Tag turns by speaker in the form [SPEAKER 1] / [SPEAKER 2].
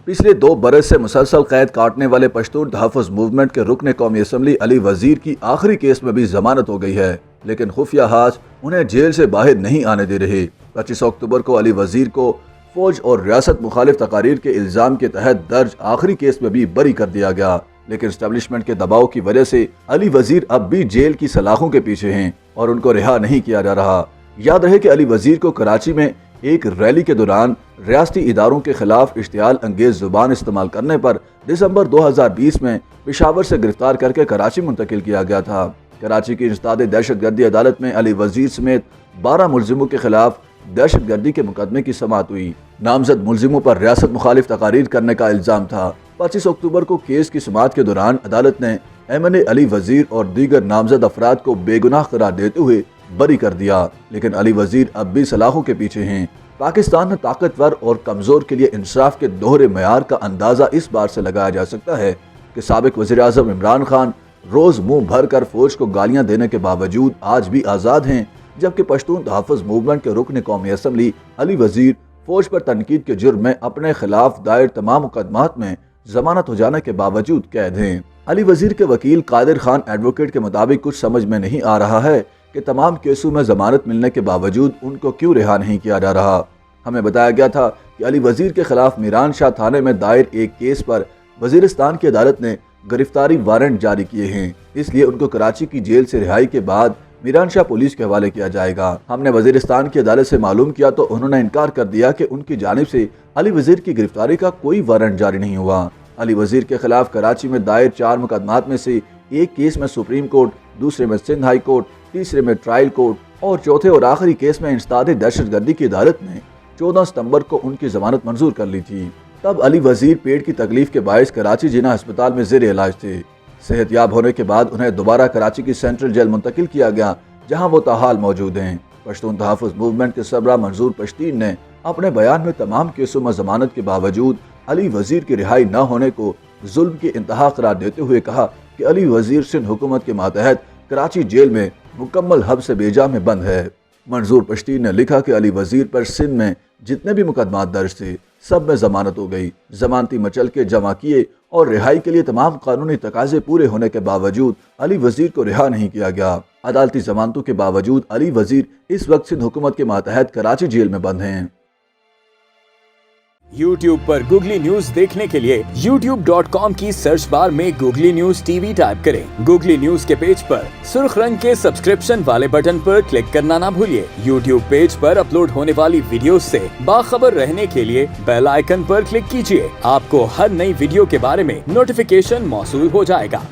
[SPEAKER 1] पिछले 2 बरस से मुसलसल कैद काटने वाले पश्तून तहफ़्फ़ुज़ मूवमेंट के रुकन कौमी असम्बली अली वज़ीर की आखिरी केस में भी जमानत हो गई है, लेकिन खुफिया हाथ उन्हें जेल से बाहर नहीं आने दे रहे। 25 अक्टूबर को अली वज़ीर को फौज और रियासत मुखालिफ तकारीर के इल्ज़ाम के तहत दर्ज आखिरी केस में भी बरी कर दिया गया, लेकिन एस्टेब्लिशमेंट के दबाव की वजह से अली वज़ीर अब भी जेल की सलाखों के पीछे हैं और उनको रिहा नहीं किया जा रहा। याद रहे कि अली वज़ीर को कराची में एक रैली के दौरान रियासती इदारों के खिलाफ इश्तियाल अंगेज जुबान इस्तेमाल करने पर दिसंबर 2020 में पेशावर से गिरफ्तार करके कराची मुंतकिल किया गया था। कराची की इंसदादे दहशतगर्दी अदालत में अली वज़ीर समेत 12 मुलजिमों के खिलाफ दहशतगर्दी के मुकदमे की समाअत हुई। नामजद मुलजिमों पर रियासत मुखालिफ तकारीर करने का इल्ज़ाम था। 25 अक्टूबर को केस की समाअत के दौरान अदालत ने एमएनए अली वज़ीर और दीगर नामजद अफराद को बेगुनाह करार देते हुए बरी कर दिया, लेकिन अली वज़ीर अब भी सलाखों के पीछे हैं। पाकिस्तान में ताकतवर और कमज़ोर के लिए इंसाफ के दोहरे मयार का अंदाज़ा इस बार से लगाया जा सकता है कि साबिक वज़ीर-ए-आज़म इमरान खान रोज़ मुंह भर कर फौज को गालियां देने के बावजूद आज भी आज़ाद हैं, जबकि पश्तून तहफ़्फ़ुज़ मूवमेंट के रुकन कौमी असम्बली अली वज़ीर फौज पर तनकीद के जुर्म में अपने खिलाफ दायर तमाम मुकदमात में जमानत हो जाने के बावजूद कैद हैं। अली वज़ीर के वकील कादिर खान एडवोकेट के मुताबिक कुछ समझ में नहीं आ रहा है कि तमाम केसों में जमानत मिलने के बावजूद उनको क्यों रिहा नहीं किया जा रहा। हमें बताया गया था कि अली वज़ीर के खिलाफ मीरान शाह थाने में दायर एक केस पर वज़ीरिस्तान की अदालत ने गिरफ्तारी वारंट जारी किए हैं, इसलिए उनको कराची की जेल से रिहाई के बाद मीरान शाह पुलिस के हवाले किया जाएगा। हमने वज़ीरिस्तान की अदालत से मालूम किया तो उन्होंने इनकार कर दिया कि उनकी जानिब से अली वज़ीर की गिरफ्तारी का कोई वारंट जारी नहीं हुआ। अली वज़ीर के खिलाफ कराची में दायर 4 मुकदमात में से एक केस में सुप्रीम कोर्ट, दूसरे में सिंध हाई कोर्ट, तीसरे में ट्रायल कोर्ट और चौथे और आखिरी केस में इंसदादे दहशतगर्दी की अदालत ने 14 सितंबर को उनकी जमानत मंजूर कर ली थी। तब अली वज़ीर पेट की तकलीफ के बायस कराची जिना अस्पताल में ज़ेर इलाज थे। सेहतयाब होने के बाद उन्हें दोबारा कराची की सेंट्रल जेल मुंतकिल किया गया, जहां वो ताहाल मौजूद हैं। पश्तून तहफ़्फ़ुज़ मूवमेंट के सरबराह मंजूर पश्तीन ने अपने बयान में तमाम केसों में जमानत के बावजूद अली वज़ीर की रिहाई न होने को जुल्म की इंतहा करार देते हुए कहा कि अली वज़ीर सिंध हुकूमत के मातहत कराची जेल में मुकम्मल हब्स बेजा में बंद है। मंजूर पश्तीन ने लिखा कि अली वज़ीर पर सिंध में जितने भी मुकदमात दर्ज थे सब में जमानत हो गई। जमानती मचल के जमा किए और रिहाई के लिए तमाम कानूनी तकाजे पूरे होने के बावजूद अली वज़ीर को रिहा नहीं किया गया। अदालती जमानतों के बावजूद अली वज़ीर इस वक्त सिंध हुकूमत के मातहत कराची जेल में बंद हैं।
[SPEAKER 2] YouTube पर गूगली न्यूज देखने के लिए youtube.com की सर्च बार में गूगली न्यूज टीवी टाइप करें। गूगली न्यूज के पेज पर सुर्ख रंग के सब्सक्रिप्शन वाले बटन पर क्लिक करना ना भूलिए। YouTube पेज पर अपलोड होने वाली वीडियोस से बाखबर रहने के लिए बेल आइकन पर क्लिक कीजिए। आपको हर नई वीडियो के बारे में नोटिफिकेशन मौसूल हो जाएगा।